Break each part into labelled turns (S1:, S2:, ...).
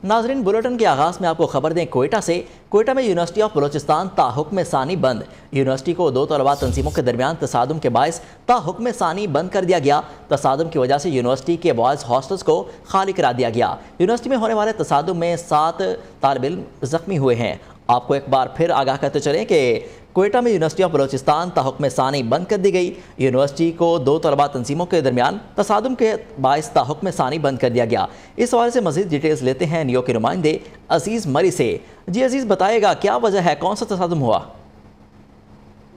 S1: नाजरीन, बुलेटिन के आगाज़ में आपको खबर दें कोयटा से। कोयटा में यूनिवर्सिटी ऑफ बलोचिस्तान ताहुक्म सानी बंद। यूनिवर्सिटी को दो तलबा तंजीमों के दरमियान तसादुम के बायस ताहुक्म सानी बंद कर दिया गया। तसादुम की वजह से यूनिवर्सिटी के बॉयज़ हॉस्टल्स को खाली करा दिया गया। यूनिवर्सिटी में होने वाले तसादुम में 7 तालिब इल्म ज़ख्मी हुए हैं। आपको एक बार फिर आगाह करते चलें कि कोयटा में यूनिवर्सिटी ऑफ बलोचिस्तान ताहुक्म सानी बंद कर दी गई। यूनिवर्सिटी को दो तलबा तंजीमों के दरमियान तसादुम के बायस ताहुक्म सानी बंद कर दिया गया। इस हवाले से मज़ीद डिटेल्स लेते हैं नियो के नुमाइंदे अजीज़ मरी से। जी अजीज़, बताएगा क्या वजह है, कौन सा तसादुम हुआ?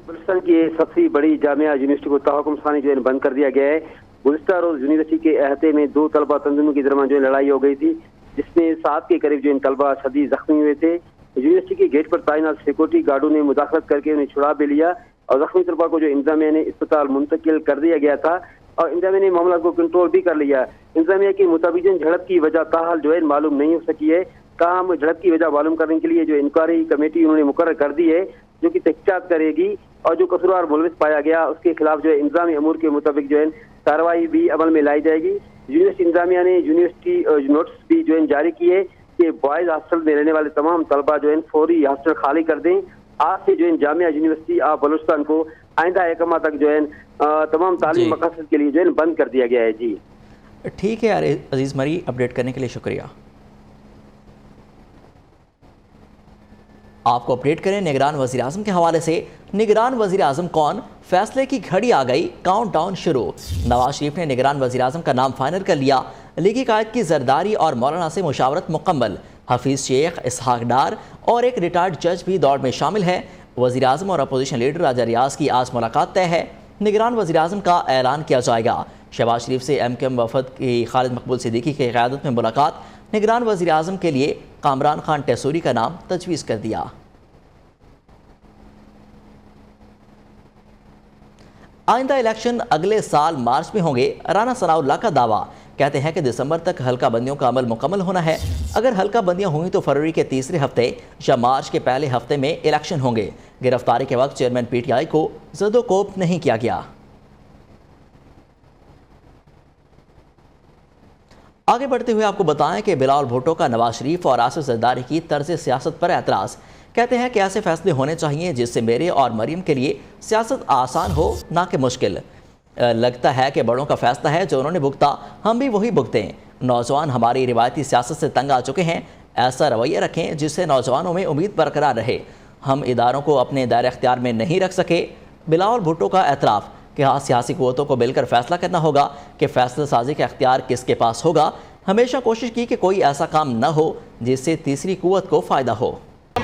S2: बलूचिस्तान की सबसे बड़ी जामिया यूनिवर्सिटी को ताहुक्म सानी जो है बंद कर दिया गया है। गुज़िश्ता रोज़ यूनिवर्सिटी के अहते में दो तलबा तंजीमों के दरमियान जो लड़ाई हो गई थी, जिसमें 7 के करीब जो इन तलबा शदीद जख्मी हुए थे। यूनिवर्सिटी के गेट पर तैनात सिक्योरिटी गार्डों ने मुदाखलत करके उन्हें छुड़ा भी लिया और जख्मी तलबा को जो इंतजामिया ने अस्पताल मुंतकिल कर दिया गया था और इंतजामिया ने मामला को कंट्रोल भी कर लिया। इंतजामिया के मुताबिक झड़प की वजह ताहाल जो है मालूम नहीं हो सकी है। ताहम झड़प की वजह मालूम करने के लिए जो इंक्वायरी कमेटी उन्होंने मुकर्रर कर दी है, जो कि तहकीकात करेगी और जो कसूरवार मुलविस पाया गया उसके खिलाफ जो है इंतजामी अमूर के मुताबिक जो है कार्रवाई भी अमल में लाई जाएगी। यूनिवर्सिटी इंतजामिया ने यूनिवर्सिटी नोटिस भी जो है जारी किए कि बॉयज हॉस्टल में रहने वाले तमाम तलबा जो है फौरी हॉस्टल खाली कर दें। आज से जो है जामिया यूनिवर्सिटी ऑफ बलूचिस्तान को आइंदा एकमा तक जो है तमाम तालीम मकसद के लिए जो है बंद कर दिया गया है। जी
S1: ठीक है यार अजीज़ मरी, अपडेट करने के लिए शुक्रिया। आपको अपडेट करें निगरान वज़ीर आज़म के हवाले से। निगरान वज़ीर आज़म कौन, फैसले की घड़ी आ गई, काउंटडाउन शुरू। नवाज शरीफ ने निगरान वज़ीर आज़म का नाम फाइनल कर लिया। लीगी कायद की जरदारी और मौलाना से मुशावरत मुकम्मल। हफीज़ शेख, इसहाक डार और एक रिटायर्ड जज भी दौड़ में शामिल है। वज़ीर आज़म और अपोजिशन लीडर राजा रियाज की आज मुलाकात तय है। निगरान वज़ीर आज़म का ऐलान किया जाएगा। शहबाज शरीफ से MKM वफद की खालिद मकबूल सिद्दीकी की क़यादत में मुलाकात। निगरान वज़ीर आज़म के लिए कामरान खान टेसूरी का नाम तजवीज़ कर दिया। आइंदा इलेक्शन अगले साल मार्च में होंगे, राना सनाउल्लाह का दावा। कहते हैं कि दिसंबर तक हल्का बंदियों का अमल मुकम्मल होना है। अगर हल्का बंदियां हुई तो फरवरी के तीसरे हफ्ते या मार्च के पहले हफ्ते में इलेक्शन होंगे। गिरफ्तारी के वक्त चेयरमैन PTI को ज़दोकोप नहीं किया गया। आगे बढ़ते हुए आपको बताएं कि बिलावल भुट्टो का नवाज शरीफ और आसिफ जरदारी की तर्ज सियासत पर एतराज़। कहते हैं कि ऐसे फैसले होने चाहिए जिससे मेरे और मरियम के लिए सियासत आसान हो, ना कि मुश्किल। लगता है कि बड़ों का फैसला है, जो उन्होंने भुगता हम भी वही भुगतें। नौजवान हमारी रिवायती सियासत से तंग आ चुके हैं। ऐसा रवैया रखें जिससे नौजवानों में उम्मीद बरकरार रहे। हम इदारों को अपने दायरे अख्तियार में नहीं रख सके। बिलावल भुट्टो का एतराफ़ कि हाँ, सियासी क़ुव्वतों को मिलकर फैसला करना होगा कि फैसला साजी का अख्तियार किसके पास होगा। हमेशा कोशिश की कि कोई ऐसा काम न हो जिससे तीसरी क़ुव्वत को फ़ायदा हो।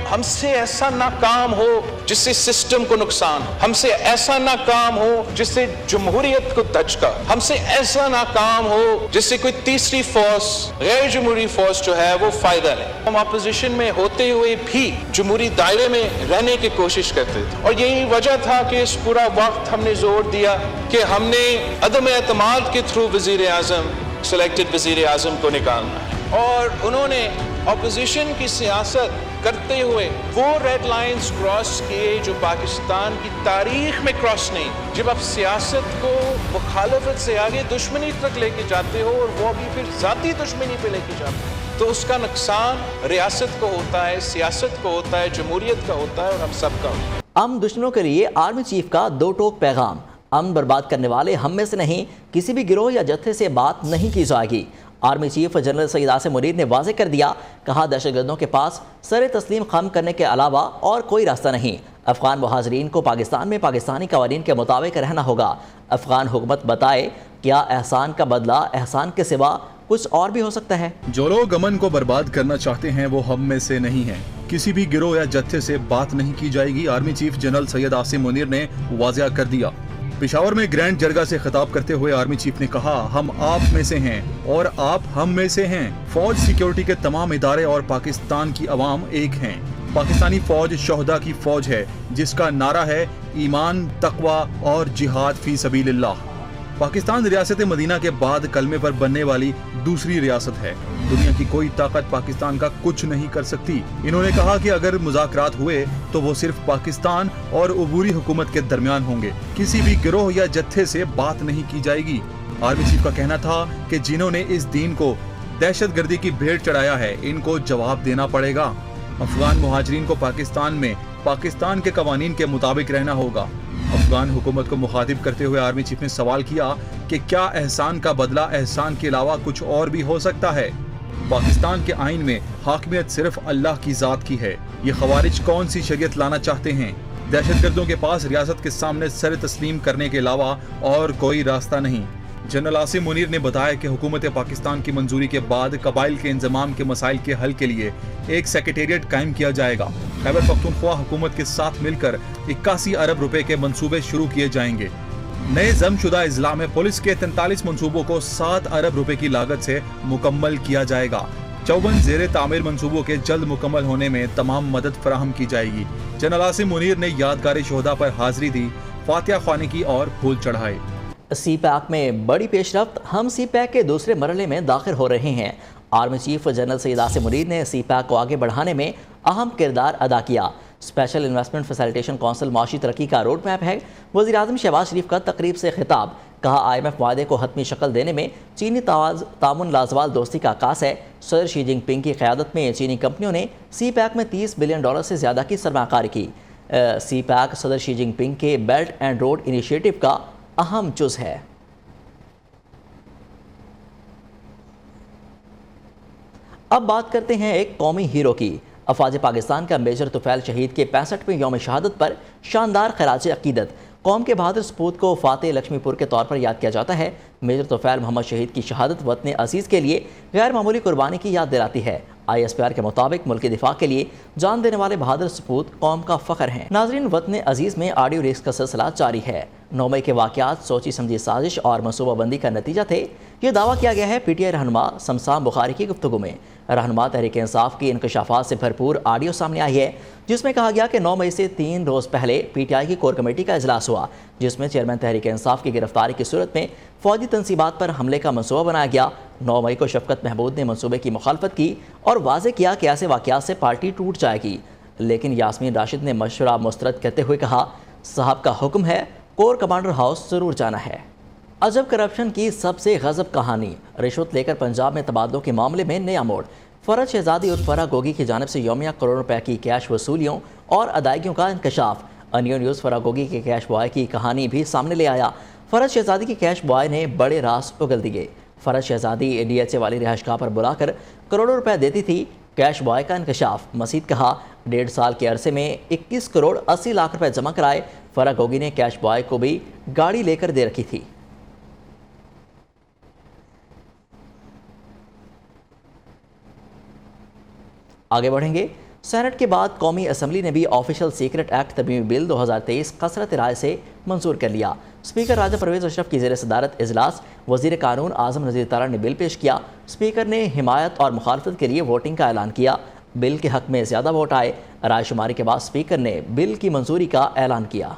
S3: हमसे ऐसा ना काम हो जिससे सिस्टम को नुकसान, हमसे ऐसा ना काम हो जिससे जमहूरियत को दचका, हमसे ऐसा ना काम हो जिससे कोई तीसरी फोर्स, गैर जमहूरी फोर्स जो है वो फायदा ले। हम अपोजिशन में होते हुए भी जमहूरी दायरे में रहने की कोशिश करते थे और यही वजह था कि इस पूरा वक्त हमने जोर दिया कि हमने अदम एतमाद के थ्रू वजीर आजम, सिलेक्टेड वजीर आजम को निकालना है। और उन्होंने अपोजिशन की सियासत करते हुए वो रेड लाइंस क्रॉस किए जो पाकिस्तान की तारीख में क्रॉस नहीं। जब आप सियासत को मुखालफत से आगे दुश्मनी तक लेके जाते हो और वो भी फिर ज़ाती दुश्मनी पे लेके जाते हो, तो उसका नुकसान रियासत को होता है, सियासत को होता है, जमहूरियत का होता है और हम सब का होता है।
S1: अमन दुश्मनों के लिए आर्मी चीफ का दो टोक पैगाम। अमन बर्बाद करने वाले हम में से नहीं, किसी भी गिरोह या जत्थे से बात नहीं की जाएगी। Army chief general Syed Asim Munir ने वाज़ेह कर दिया। कहा, दहशतगर्दों के पास सर तस्लीम खम करने के अलावा और कोई रास्ता नहीं। अफगान मुहाजिरीन को पाकिस्तान में पाकिस्तानी कवानीन के मुताबिक रहना होगा। अफगान हुकूमत बताए क्या एहसान का बदला एहसान के सिवा कुछ और भी हो सकता है।
S4: जो लोग अमन को बर्बाद करना चाहते हैं वो हम में से नहीं है, किसी भी गिरोह या जत्थे से बात नहीं की जाएगी। Army chief general Syed Asim Munir ने वाज़ेह कर दिया। पेशावर में ग्रैंड जरगा से खिताब करते हुए आर्मी चीफ ने कहा, हम आप में से हैं और आप हम में से हैं। फौज, सिक्योरिटी के तमाम इदारे और पाकिस्तान की अवाम एक हैं। पाकिस्तानी फौज शोहदा की फौज है जिसका नारा है ईमान, तकवा और जिहाद फी सबीलिल्लाह। पाकिस्तान रियासत मदीना के बाद कलमे पर बनने वाली दूसरी रियासत है। दुनिया की कोई ताकत पाकिस्तान का कुछ नहीं कर सकती। इन्होंने कहा कि अगर मुज़ाकरात हुए तो वो सिर्फ पाकिस्तान और उबूरी हुकूमत के दरमियान होंगे, किसी भी गिरोह या जत्थे से बात नहीं की जाएगी। आर्मी चीफ का कहना था कि जिन्होंने इस दीन को दहशत गर्दी की भेंट चढ़ाया है, इनको जवाब देना पड़ेगा। अफगान मुहाजिरीन को पाकिस्तान में पाकिस्तान के कवानीन के मुताबिक रहना होगा। अफगान हुकूमत को मुखातिब करते हुए आर्मी चीफ ने सवाल किया कि क्या एहसान का बदला एहसान के अलावा कुछ और भी हो सकता है? पाकिस्तान के आइन में हाकिमियत सिर्फ अल्लाह की जात की है। ये खवारिज कौन सी शरीयत लाना चाहते हैं? दहशतगर्दों के पास रियासत के सामने सर तस्लीम करने के अलावा और कोई रास्ता नहीं। जनरल आसिम मुनीर ने बताया कि हुकूमत पाकिस्तान की मंजूरी के बाद कबाइल के इंजमाम के मसाइल के हल के लिए एक सेक्रेटेरिएट कायम किया जाएगा। खैबर पख्तूनख्वा हुकूमत के साथ मिलकर 81 अरब रुपए के मंसूबे शुरू किए जाएंगे। नए जमशुदा इजला में पुलिस के 43 मंसूबों को 7 अरब रुपए की लागत से मुकम्मल किया जाएगा। 54 ज़ेरे तामीर मंसूबों के जल्द मुकम्मल होने में तमाम मदद फराहम की जाएगी। जनरल आसिम मुनीर ने यादगार शोहदा पर हाजिरी दी, फातिहा ख्वानी की और फूल चढ़ाए।
S1: सी पैक में बड़ी पेशरफ्त, हम सी पैक के दूसरे मरहले में दाखिल हो रहे हैं। Army chief general Syed Asim Munir ने सी पैक को आगे बढ़ाने में अहम किरदार अदा किया। स्पेशल इन्वेस्टमेंट फैसिलिटेशन काउंसिल माशी तरक्की का रोड मैप है। वज़ीर आज़म शहबाज शरीफ का तकरीब से खिताब, कहा IMF वादे को हतमी शक्ल देने में चीनी तामुन लाजवाल दोस्ती का आकाश है। सदर शी जिनपिंग की क़यादत में चीनी कंपनियों ने सी पैक में $30 बिलियन से ज़्यादा की सरमाकारी की। सी पैक सदर शी जिनपिंग के बेल्ट एंड रोड इनिशिएटिव का अहम जुज़ है। अब बात करते हैं एक कौमी हीरो की। अफवाज पाकिस्तान का मेजर तुफैल शहीद के 65वें यौम शहादत पर शानदार खराज अकीदत। कौम के बहादुर सपूत को फातेह लक्ष्मीपुर के तौर पर याद किया जाता है। मेजर तुफैल मोहम्मद शहीद की शहादत वतन अजीज़ के लिए गैर मामूली कुर्बानी की याद दिलाती है। ISPR के मुताबिक मुल्क के दिफा के लिए जान देने वाले बहादुर सपूत कौम का फ़ख्र हैं। नाजरीन, वतन अजीज़ में ऑडियो रिस्क का सिलसिला जारी है। 9 मई के वाक़यात सोची समझी साजिश और मनसूबाबंदी का नतीजा थे, ये दावा किया गया है PTI रहनुमा शमसाम बुखारी की गुफ्तगू में। रहनुमा तहरीक इंसाफ की इंकशाफात से भरपूर ऑडियो सामने आई है, जिसमें कहा गया कि 9 मई से 3 रोज़ पहले PTI की कोर कमेटी का इजलास हुआ, जिसमें चेयरमैन तहरीक इंसाफ की गिरफ्तारी की सूरत में फौजी तनसीबात पर हमले का मनसूबा बनाया गया। 9 मई को शफकत महमूद ने मनसूबे की मुखालफत की और वाज़े किया कि ऐसे वाक़यात से पार्टी टूट जाएगी। लेकिन यास्मीन राशिद ने मशवरा मुस्तरद करते हुए कहा, साहब का हुक्म है, कोर कमांडर हाउस ज़रूर जाना है। अजब करप्शन की सबसे गजब कहानी, रिश्वत लेकर पंजाब में तबादलों के मामले में नया मोड़। फरज शहजादी और फराह गोगी की जानिब से यौमिया करोड़ों रुपए की कैश वसूलियों और अदायगियों का इंकशाफ। अनियो न्यूज़ फराह गोगी के कैश बॉय की कहानी भी सामने ले आया। फरज शहजादी की कैश बॉय ने बड़े राज उगल दिए। फरज शहजादी DHA वाली रिहाइशगाह पर बुलाकर करोड़ों रुपए देती थी। कैश बॉय का इंकशाफ। मजीद कहा, 1.5 साल के अरसे में 21 करोड़ 80 लाख रुपए जमा कराए। फराह गोगी ने कैश बॉय को भी गाड़ी लेकर दे रखी थी। आगे बढ़ेंगे। सेनेट के बाद कौमी असम्बली ने भी ऑफिशियल सीक्रेट एक्ट तरमीमी बिल 2023 कसरत राय से मंजूर कर लिया। स्पीकर राजा परवेज अशरफ की ज़ेर सदारत इजलास वज़ीर कानून आज़म नज़ीर तारा ने बिल पेश किया। स्पीकर ने हिमायत और मुखालफत के लिए वोटिंग का ऐलान किया। बिल के हक में ज़्यादा वोट आए। राय शुमारी के बाद स्पीकर ने बिल की मंजूरी का ऐलान किया।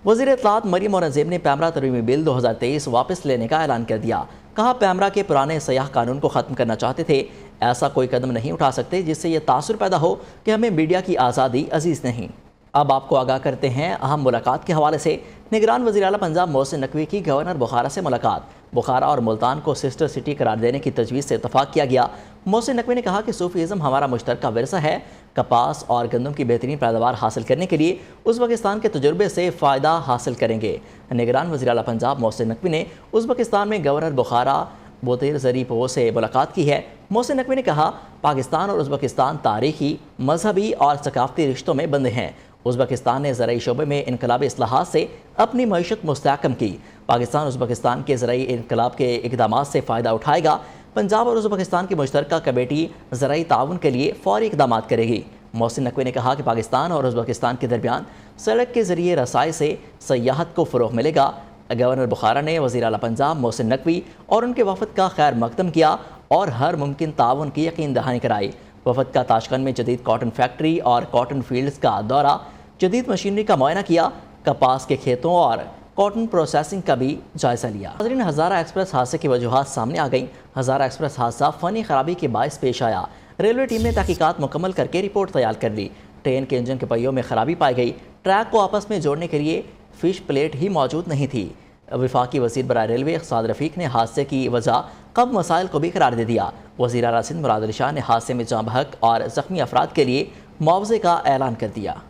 S1: वज़ीर इत्तलात मरियम औरंगज़ेब ने पैमरा तरमीमी बिल 2023 वापस लेने का ऐलान कर दिया। कहा, पैमरा के पुराने सयाह कानून को ख़त्म करना चाहते थे। ऐसा कोई कदम नहीं उठा सकते जिससे ये तासुर पैदा हो कि हमें मीडिया की आज़ादी अजीज़ नहीं। अब आपको आगाह करते हैं अहम मुलाकात के हवाले से। निगरान वज़ीर आला पंजाब मोहसिन नकवी की गवर्नर बुखारा से मुलाकात। बुखारा और मुल्तान को सिस्टर सिटी करार देने की तजवीज़ से इत्तफाक किया गया। मोहसिन नकवी ने कहा कि सूफीज़म हमारा मुश्तरका विरसा है। कपास और गंदम की बेहतरीन पैदावार हासिल करने के लिए उज़्बेकिस्तान के तजुर्बे से फ़ायदा हासिल करेंगे। निगरान वज़ीर आला पंजाब मोहसिन नकवी ने उज़्बेकिस्तान में गवर्नर बुखारा बोतेर ज़रीपोव से मुलाकात की है। मोहसिन नकवी ने कहा, पाकिस्तान और उज़्बेकिस्तान तारीखी, मजहबी और सकाफती रिश्तों में बंधे हैं। उज़्बेकिस्तान ने ज़राई शोबे में इनकलाबी इस्लाहात से अपनी मईशत मुस्तहकम की। पाकिस्तान उज़्बेकिस्तान के ज़राई इनकलाब के इक़दामात से फ़ायदा उठाएगा। पंजाब और उज़्बेकिस्तान की मुश्तरका कमेटी ज़राई ताउन के लिए फ़ौरी इक़दामात करेगी। मोहसिन नकवी ने कहा कि पाकिस्तान और उज़्बेकिस्तान के दरमियान सड़क के ज़रिए रसाई से सयाहत को फ़रोग़ मिलेगा। गवर्नर बुखारा ने वज़ीर आला पंजाब मोहसिन नकवी और उनके वफ़द का खैर मकदम किया और हर मुमकिन ताउन की यकीन दहानी कराई। वफ़द का ताशकंद में जदीद कॉटन फैक्ट्री और कॉटन फील्ड्स का दौरा, जदीद मशीनरी का मुआयना किया, कपास के खेतों और कॉटन प्रोसेसिंग का भी जायज़ा लिया। नाज़रीन, हज़ारा एक्सप्रेस हादसे की वजूहात सामने आ गई। हज़ारा एक्सप्रेस हादसा फ़नी खराबी के बायस पेश आया। रेलवे टीम ने तहकीकात मुकम्मल करके रिपोर्ट तैयार कर ली। ट्रेन के इंजन के पहियों में खराबी पाई गई। ट्रैक को आपस में जोड़ने के लिए फिश प्लेट ही मौजूद नहीं थी। वफाकी वज़ीर बराए रेलवे साद रफ़ीक ने हादसे की वजह कम मसाइल को भी करार दे दिया। वज़ीर आला सिंध मुराद अली शाह ने हादसे में जाँ बहक और ज़ख्मी अफराद के लिए मुआवजे का ऐलान कर दिया।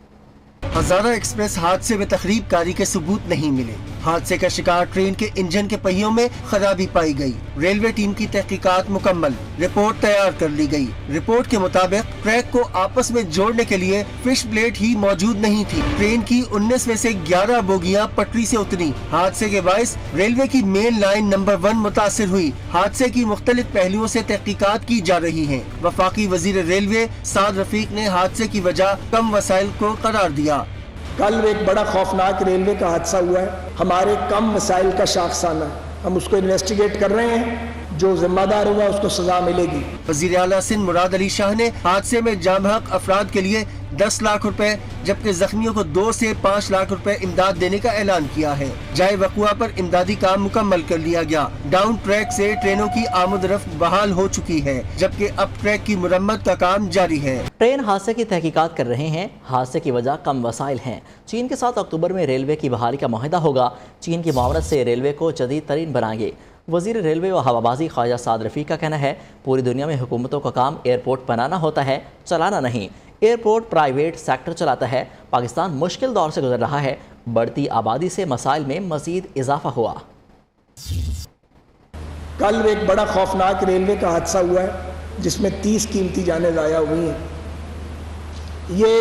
S5: हज़ारा एक्सप्रेस हादसे में तखरीब कारी के सबूत नहीं मिले। हादसे का शिकार ट्रेन के इंजन के पहियों में खराबी पाई गई। रेलवे टीम की तहकीकात मुकम्मल, रिपोर्ट तैयार कर ली गई। रिपोर्ट के मुताबिक ट्रैक को आपस में जोड़ने के लिए फिश ब्लेड ही मौजूद नहीं थी। ट्रेन की 19 में से 11 बोगियां पटरी से उतरी। हादसे के बायस रेलवे की मेन लाइन नंबर 1 मुतासिर हुई। हादसे की मुख्तलिफ पहलुओं से तहकीकात की जा रही है। वफाकी वजीर रेलवे साद रफीक ने हादसे की वजह कम वसाइल को करार दिया।
S6: कल एक बड़ा खौफनाक रेलवे का हादसा हुआ है, हमारे कम वसाइल का शाखसाना है। हम उसको इन्वेस्टिगेट कर रहे हैं, जो जिम्मेदार होगा उसको सजा मिलेगी।
S5: वज़ीर आला सिंध मुराद अली शाह ने हादसे में जाँ बहक अफराद के लिए 10 लाख रुपए जबकि जख्मियों को 2 से 5 लाख रुपए इमदाद देने का ऐलान किया है। जाए वकुआ पर इमदादी काम मुकम्मल कर लिया गया। डाउन ट्रैक से ट्रेनों की आमद रफ्त बहाल हो चुकी है जबकि अप ट्रैक की मुरम्मत का काम जारी है।
S1: ट्रेन हादसे की तहकीकात कर रहे हैं। हादसे की वजह कम वसाइल हैं। चीन के साथ अक्टूबर में रेलवे की बहाली का मुआहदा होगा। चीन की मुआवनत से रेलवे को जदीद तरीन बनाएंगे। वज़ीर रेलवे व हवाबाजी ख्वाजा साद रफ़ीक का कहना है, पूरी दुनिया में हुकूमतों का काम एयरपोर्ट बनाना होता है, चलाना नहीं। एयरपोर्ट प्राइवेट सेक्टर चलाता है। पाकिस्तान मुश्किल दौर से गुजर रहा है। बढ़ती आबादी से मसाइल में मज़ीद इजाफा हुआ।
S6: कल एक बड़ा खौफनाक रेलवे का हादसा हुआ है जिसमें 30 कीमती जानें ज़ाया हुई हैं। ये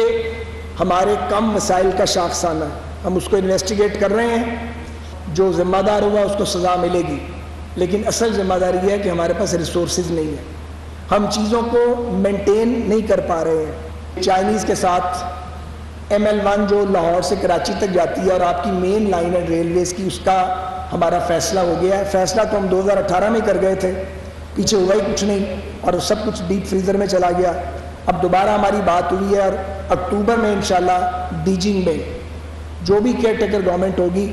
S6: हमारे कम वसाइल का शाखसाना है। हम उसको इन्वेस्टिगेट कर रहे हैं, जो ज़िम्मेदार होगा उसको सज़ा मिलेगी। लेकिन असल ज़िम्मेदारी यह है कि हमारे पास रिसोर्सेज नहीं है, हम चीज़ों को मेंटेन नहीं कर पा रहे हैं। चाइनीज़ के साथ ML1 जो लाहौर से कराची तक जाती है और आपकी मेन लाइन है रेलवेज़ की, उसका हमारा फ़ैसला हो गया है। फ़ैसला तो हम 2018 में कर गए थे, पीछे हुआ ही कुछ नहीं और सब कुछ डीप फ्रीज़र में चला गया। अब दोबारा हमारी बात हुई है और अक्टूबर में इंशाल्लाह बीजिंग में जो भी केयर टेकर गवर्नमेंट होगी,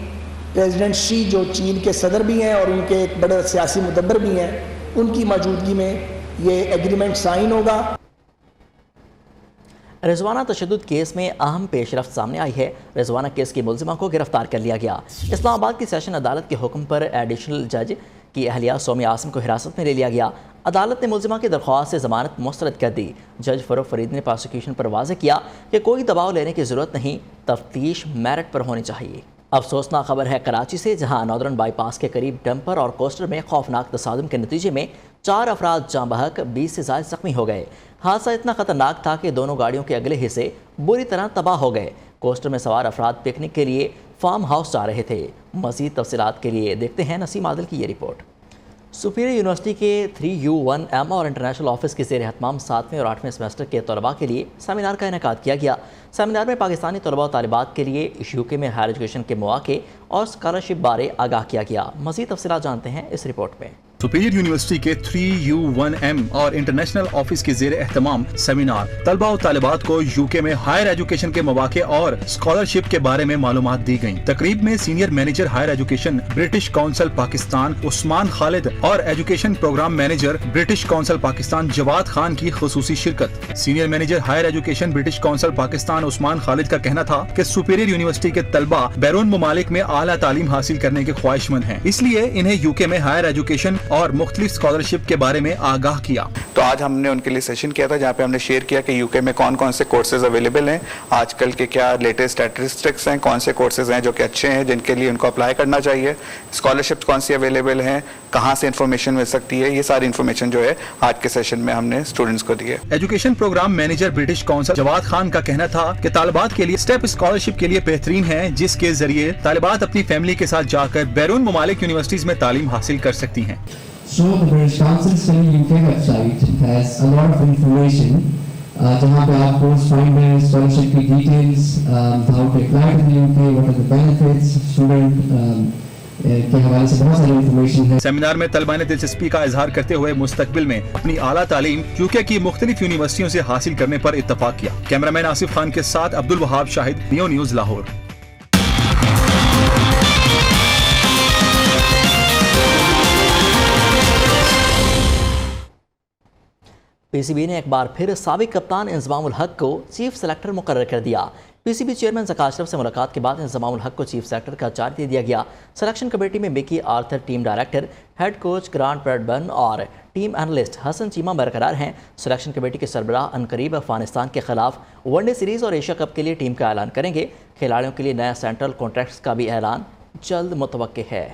S6: प्रेसिडेंट शी जो चीन के सदर भी हैं और उनके एक बड़े सियासी मुदब्बर भी हैं, उनकी मौजूदगी में ये एग्रीमेंट साइन होगा।
S1: रिजवाना तशद्दुद केस में अहम पेशरफ्त सामने आई है। रिजवाना केस की मुलजिमा को गिरफ्तार कर लिया गया। इस्लामाबाद की सेशन अदालत के हुक्म पर एडिशनल जज की अहलिया सोमिया आसिम को हिरासत में ले लिया गया। अदालत ने मुलजिमा की दरख्वास्त से ज़मानत मुस्तरद कर दी। जज फरूख फरीद ने प्रोसिक्यूशन पर वाज़ेह किया कि कोई दबाव लेने की ज़रूरत नहीं, तफ्तीश मेरिट पर होनी चाहिए। अफसोसनाक खबर है कराची से, जहां नॉर्दर्न बाईपास के करीब डंपर और कोस्टर में खौफनाक तसादुम के नतीजे में 4 अफराद जाँ बहक 20 से ज़ायद ज़ख्मी हो गए। हादसा इतना ख़तरनाक था कि दोनों गाड़ियों के अगले हिस्से बुरी तरह तबाह हो गए। कोस्टर में सवार अफराद पिकनिक के लिए फार्म हाउस जा रहे थे। मज़ीद तफसीलात के लिए देखते हैं नसीम आदिल की ये रिपोर्ट। सुपीरियर यूनिवर्सिटी के 3U1M और इंटरनेशनल ऑफिस के ज़ेर एहतमाम 7वें और 8वें सेमेस्टर के तलबा के लिए सेमिनार का इनेकाद किया गया। सेमिनार में पाकिस्तानी तलबा और तालिबात के लिए यूके में हायर एजुकेशन के मौके और स्कॉलरशिप बारे आगाह किया गया। मज़ीद तफसीलात जानते हैं इस रिपोर्ट में।
S4: सुपीरियर यूनिवर्सिटी के 3U1M और इंटरनेशनल ऑफिस के ज़ेर एहतमाम सेमिनार तलबा और तालिबात को यूके में हायर एजुकेशन के मौके और स्कॉलरशिप के बारे में मालूमात दी गयी। तकरीब में senior manager higher education British Council Pakistan Usman Khalid और education programme manager British Council Pakistan Jawad Khan की खुसूसी शिरकत। Senior manager higher education British Council Pakistan Usman Khalid का कहना था कि सुपीरियर यूनिवर्सिटी के तलबा बैरून ममालिक में आला तालीम हासिल करने के ख्वाहिशमंद हैं, इसलिए इन्हें यूके में हायर एजुकेशन और मुख्तलिफ स्कॉलरशिप के बारे में आगाह किया।
S7: तो आज हमने उनके लिए सेशन किया था जहाँ पे हमने शेयर किया कि यूके में कौन कौन से कोर्सेज अवेलेबल हैं, आजकल के क्या लेटेस्ट स्टैटिस्टिक्स हैं, कौन से कोर्सेज हैं जो कि अच्छे हैं जिनके लिए उनको अप्लाई करना चाहिए, स्कॉलरशिप कौन सी अवेलेबल हैं, कहाँ से इन्फॉर्मेशन मिल सकती है, ये सारी इन्फॉर्मेशन जो है आज के सेशन में हमने स्टूडेंट्स को दी है।
S4: Education programme manager British Council Jawad Khan का कहना था कि तालिबात के लिए स्टेप स्कॉलरशिप के लिए बेहतरीन है, जिसके जरिए तालिबात अपनी फैमिली के साथ जाकर बैरून ममालिक यूनिवर्सिटीज में तालीम हासिल कर सकती हैं।
S8: So the British Council Study UK website has a lot of information जहाँ पे आप कोर्स फाइंडर, स्कॉलरशिप की details, how to apply to the UK, what are the benefits, student के हवाले से बहुत सारी इंफॉर्मेशन है।
S4: सेमिनार में तलबा ने दिलचस्पी का इजहार करते हुए मुस्तकबिल में अपनी आला तालीम यूके की मुख्तलिफ यूनिवर्सिटियों से हासिल करने पर इत्तफाक किया। कैमरामैन आसिफ खान के साथ Abdul Wahab Shahid, neo news Lahore. PCB ने एक बार फिर साबिक कप्तान इंजमामुल हक को चीफ सेलेक्टर मुकर्रर कर दिया।
S1: PCB चेयरमैन ज़का अशरफ से मुलाकात के बाद इंज़माम उल हक को चीफ सेक्रेटरी का चार्ज दे दिया गया। सिलेक्शन कमेटी में Mickey Arthur team director, head coach grant Bradburn और टीम एनालिस्ट हसन चीमा बरकरार हैं। सिलेक्शन कमेटी के सरबराह अनकरीब अफगानिस्तान के खिलाफ वनडे सीरीज़ और एशिया कप के लिए टीम का ऐलान करेंगे। खिलाड़ियों के लिए नया सेंट्रल कॉन्ट्रैक्ट्स का भी ऐलान जल्द मुतवक्के है।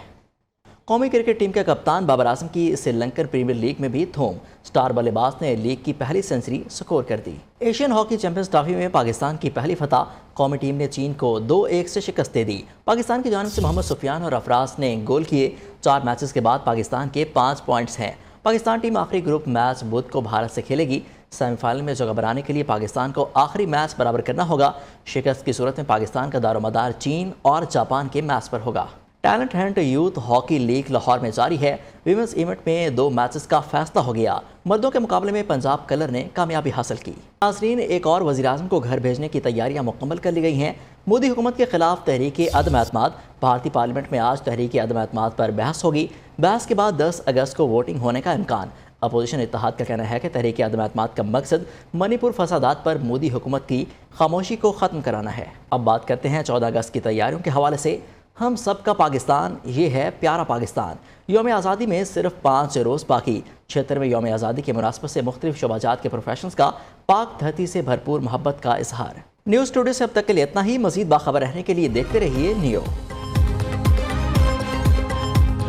S1: कौमी क्रिकेट टीम के कप्तान बाबर आजम की श्रीलंकन प्रीमियर लीग में भी धूम। स्टार बल्लेबाज ने लीग की पहली सेंचुरी स्कोर कर दी। एशियन हॉकी चैंपियंस ट्रॉफी में पाकिस्तान की पहली फतह। कौमी टीम ने चीन को 2-1 से शिकस्त दे दी। पाकिस्तान की जानिब से मोहम्मद सुफियान और अफराज ने गोल किए। 4 मैचेस के बाद पाकिस्तान के 5 पॉइंट्स हैं। पाकिस्तान टीम आखिरी ग्रुप मैच बुध को भारत से खेलेगी। सेमीफाइनल में जगह बनाने के लिए पाकिस्तान को आखिरी मैच बराबर करना होगा। शिकस्त की सूरत में पाकिस्तान का दारोमदार चीन और जापान के मैच पर होगा। Talent Hunt youth hockey league Lahore में जारी है। विमेंस इवेंट में 2 मैचेस का फैसला हो गया। मर्दों के मुकाबले में पंजाब कलर ने कामयाबी हासिल की। नाज़रीन, एक और वज़ीर-ए-आज़म को घर भेजने की तैयारियां मुकम्मल कर ली गई हैं। मोदी हुकूमत के खिलाफ तहरीक अदम एतमाद। भारतीय पार्लियामेंट में आज तहरीक अदम एतमाद पर बहस होगी। बहस के बाद 10 अगस्त को वोटिंग होने का इम्कान। अपोजिशन इत्तेहाद का कहना है कि तहरीक अदम एतमाद का मकसद मणिपुर फसादात पर मोदी हुकूमत की खामोशी को ख़त्म कराना है। अब बात करते हैं 14 अगस्त की तैयारियों के हवाले से। हम सब का पाकिस्तान, ये है प्यारा पाकिस्तान। यौम आज़ादी में सिर्फ 5 रोज़ बाकी। 76वें यौम आज़ादी के मुनासबत से मुख्तलिफ शोबाजात के प्रोफेशनल्स का पाक धरती से भरपूर मोहब्बत का इजहार। न्यूज़ टुडे से अब तक के लिए इतना ही। मज़ीद बाखबर रहने के लिए देखते रहिए नियो।